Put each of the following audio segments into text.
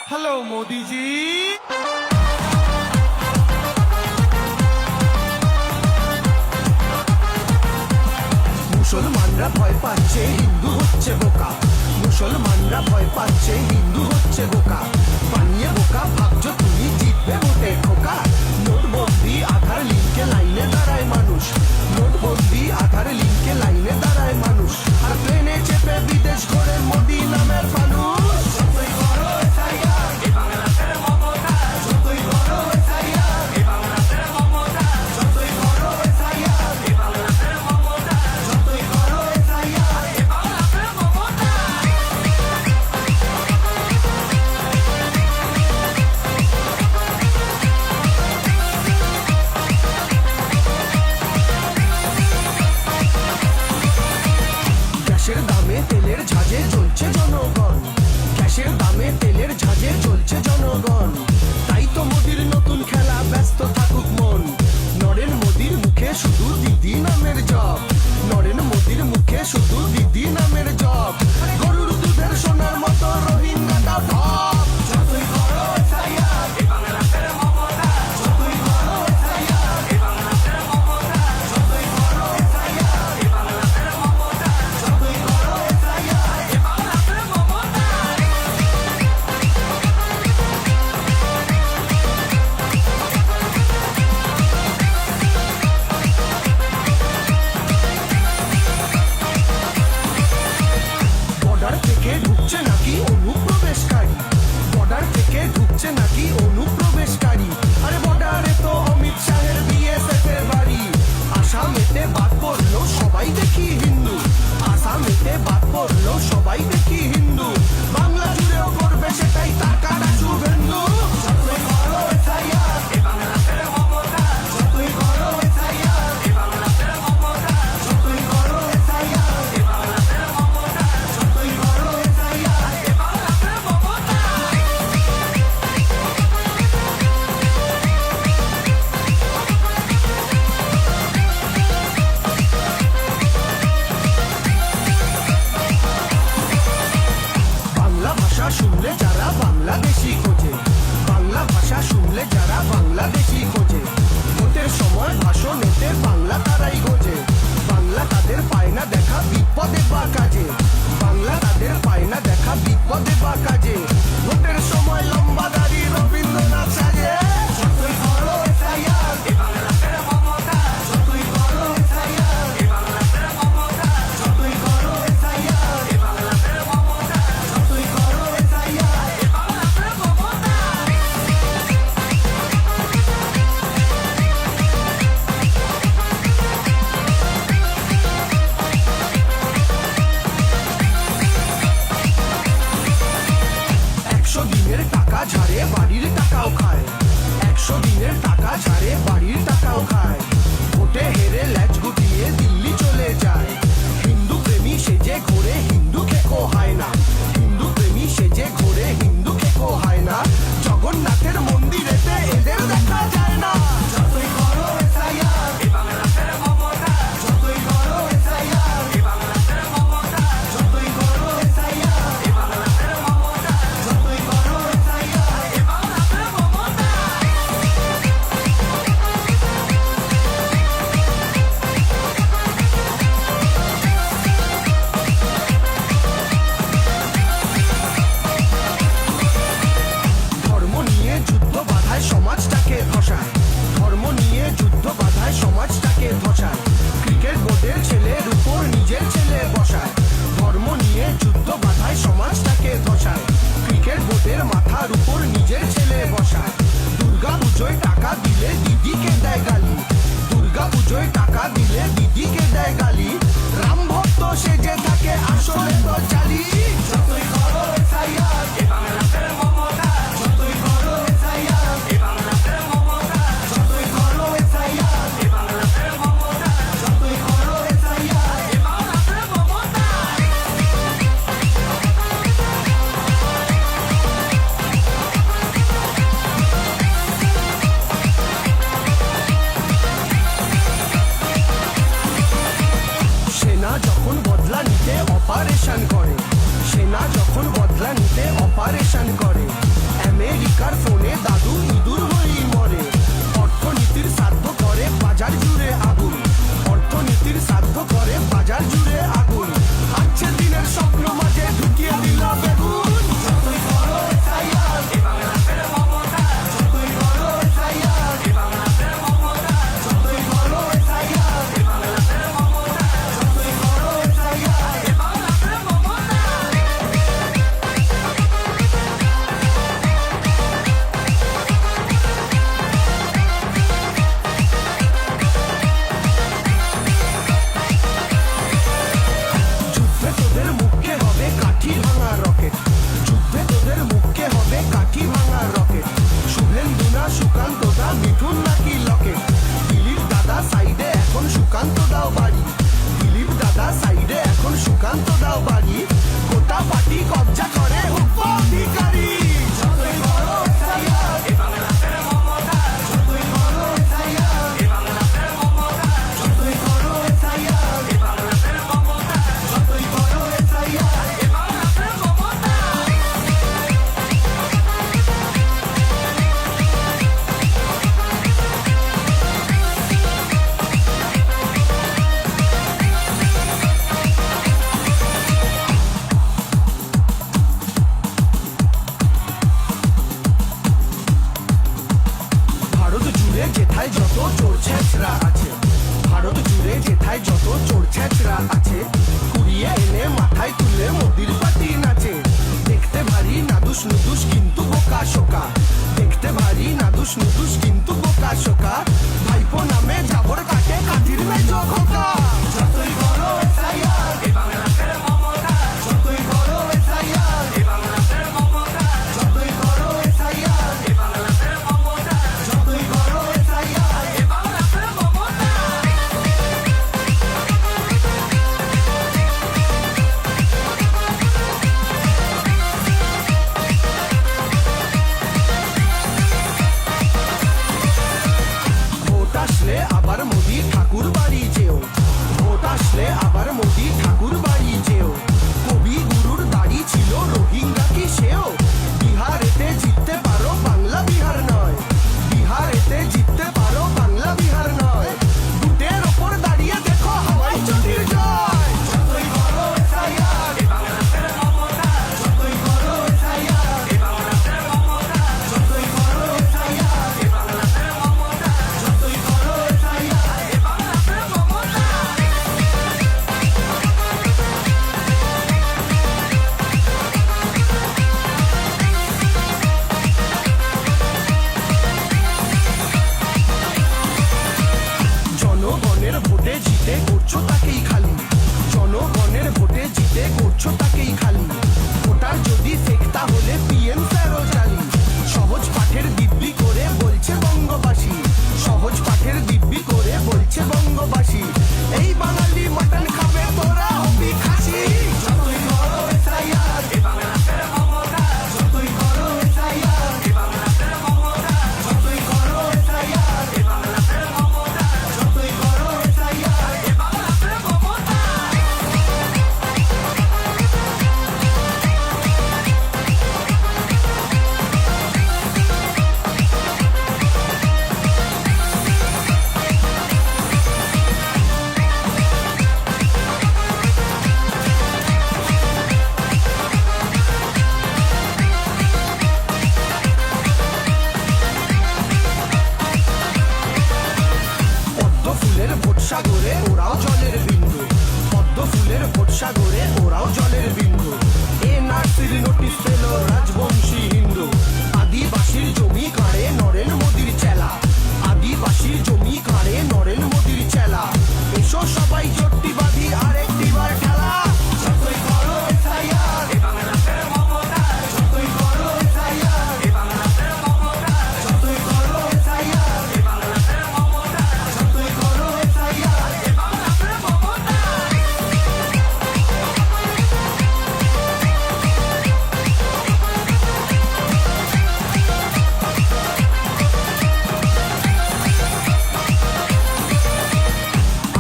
Hello Modi ji. মুসলমানরা ভয় পাচ্ছে হিন্দু হচ্ছে বোকা, মুসলমানরা ভয় পাচ্ছে হিন্দু হচ্ছে বোকা, বানিয়ে বোকা ভাবছো তুমি জিতবে ভোটে খোকা। নোটবন্দি আধার লিঙ্কে লাইনে দাঁড়ায় মানুষ, নোটবন্দি আধার লিঙ্কে লাইনে দাঁড়ায় মানুষ, আর প্লেনে চেপে বিদেশ ঘোরে মোদি নামের ফানুষ। যতই বড় এসআইআর এ বাংলাদেশের মমতা, যতই বড় এসআইআর এ বাংলাদেশের মমতা, যতই বড় এসআইআর এ বাংলাদেশের মমতা, যতই বড় এসআইআর এ বাংলাদেশের মমতা। গ্যাসের দামে তেলের ঝাঁজে জ্বলছে জনগণ, গ্যাসের দামে তেলের ঝাঁজে জ্বলছে জনগণ, তাই তো মোদির নতুন খেলা ব্যস্ত থাকুক মন। নরেন মোদির মুখে শুধু দিদি নামের জব, নরেন মোদির মুখে শুধু দিদি নামের জব, গরুর দুধের সোনার মতো রোহিঙ্গাটা ভাব। যতই বড় এসআইআর এ বাংলাদেশের মমতা, যতই বড় এসআইআর এ বাংলাদেশের মমতা, যতই বড় এসআইআর এ বাংলাদেশের মমতা, যতই বড় এসআইআর এ বাংলাদেশের মমতা। বর্ডার থেকে ঢুকছে নাকি অনুপ্রবেশকারী, বর্ডার থেকে ঢুকছে নাকি অনুপ্রবেশকারী, আরে বর্ডারে তো অমিত শাহের বিএসএফ এর বাড়ি। আসামেতে বাদ পড়লো সবাই দেখি হিন্দু, আসামেতে বাদ পড়লো সবাই দেখি হিন্দু, বাংলা জুড়েও করবে সেটাই তার কাটা শুভেন্দু। যতই বড় এসআইআর এ বাংলাদেশের মমতা, যতই বড় এসআইআর এ বাংলাদেশের মমতা, যতই বড় এসআইআর এ বাংলাদেশের মমতা, যতই বড় এসআইআর এ বাংলাদেশের মমতা। বাংলা ভাষা শুনলে যারা বাংলাদেশি খোঁজে, বাংলা ভাষা শুনলে যারা বাংলাদেশি খোঁজে, ভোটের সময় ভাষণেতে বাংলা তারাই গোজে, বাংলা তাদের পায় না দেখা বিপদে বা কাজে, বাংলা তাদের পায় না দেখা বিপদে বা কাজে, ভোটের সময় লম্বা দাড়ি রবীন্দ্রনাথ সাজে। যতই বড় এসআইআর এ বাংলাদেশের মমতা, যতই বড় এসআইআর এ বাংলাদেশের মমতা, যতই বড় এসআইআর এ বাংলাদেশের মমতা, যতই বড় এসআইআর এ বাংলাদেশের মমতা। একশো দিনের টাকা ঝাড়ে বাড়ির টাকাও খায়, একশো দিনের টাকা ঝাড়ে বাড়ির টাকাও খায়, ভোটে হেরে ল্যাচ গুটিয়ে দিল্লি চলে যায়, হিন্দু প্রেমী সেজে ঘোরে হিন্দু খেকো হয় না, হিন্দু প্রেমী সেজে ঘোরে হিন্দু খেকো হয় না, জগন্নাথের মন্দিরেতে এদের দেখা যায় না। যতই বড় এসআইআর এ বাংলাদেশের মমতা, যতই বড় এসআইআর এ বাংলাদেশের মমতা, যতই বড় এসআইআর এ বাংলাদেশের মমতা, যতই বড় এসআইআর এ বাংলাদেশের মমতা। জুড়ে মোদির পার্টি নাচে। দেখতে ভারী নাদুস নুদুস কিন্তু বোকা শোকা, দেখতে ভারী নাদুস নুদুস কিন্তু বোকা শোকা। ভাইপো নামে জাবর কাটে কাঠির মেজো খোকা। যতই করো এসআইআর এ বাংলাদেশের মমতা, যতই করো এসআইআর এ বাংলাদেশের মমতা, যতই করো এসআইআর এ বাংলাদেশের মমতা, যতই করো এসআইআর এ বাংলাদেশের মমতা। ভোট আসলে আবার মোদি ঠাকুর বাড়ি যেও, ভোট আসলে আবার মোদি ঠাকুর বাড়ি যেও। কবি গুরুর দাড়ি ছিল রোহিঙ্গা কি সেও? বিহারেতে জিততে পারো বাংলা বিহার নয়, বিহারেতে জিততে পারো বাংলা বিহার নয়। বুটের ওপর দাঁড়িয়ে দেখো হাওয়াই চটির জয়। যতই করো এসআইআর এ বাংলাদেশের মমতা, যতই করো এসআইআর এ বাংলাদেশের মমতা, যতই করো এসআইআর এ বাংলাদেশের মমতা, যতই করো এসআইআর এ বাংলাদেশের মমতা। জনগণের ভোটে জিতে করছো তাকেই খালি, জনগণের ভোটে জিতে করছো তাকেই খালি। ভোটার যদি ফেক তাহলে পিএম স্যারও জালি। সহজ পাঠের দিব্যি করে বলছে বঙ্গবাসী, সহজ পাঠের দিব্যি করে বলছে বঙ্গবাসী। এই বাঙালি মাটন খাবে তোরা হবি খাসি। যতই করো এসআইআর এ বাংলাদেশের মমতা, যতই করো এসআইআর এ বাংলাদেশের মমতা, যতই করো এসআইআর এ বাংলাদেশের মমতা, যতই করো এসআইআর এ বাংলাদেশের মমতা। পদ্ম ফুলের ভোট সাগরে ওরাও জলের বিন্দু, পদ্ম ফুলের ভোট সাগরে ওরাও জলের বিন্দু। এনআরসির নোটিশ পেল রাজবংশী হিন্দু। আদিবাসীর জমি কাড়ে নরেন মোদির চেলা, আদিবাসীর জমি কাড়ে নরেন মোদির চেলা। এসো সবাই জোটটি বাঁধি আর একটিবার খেলা। যতই করো এসআইআর এ বাংলাদেশের মমতা, যতই করো এসআইআর এ বাংলাদেশের মমতা, যতই করো এসআইআর এ বাংলাদেশের মমতা, যতই করো এসআইআর এ বাংলাদেশের মমতা।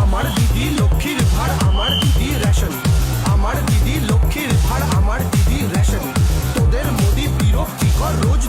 আমার দিদি লক্ষ্মীর ভাড় আমার দিদি রেশন, আমার দিদি লক্ষ্মীর ভাড় আমার দিদি রেশন। তোদের মোদি বিরক্তিকর রোজ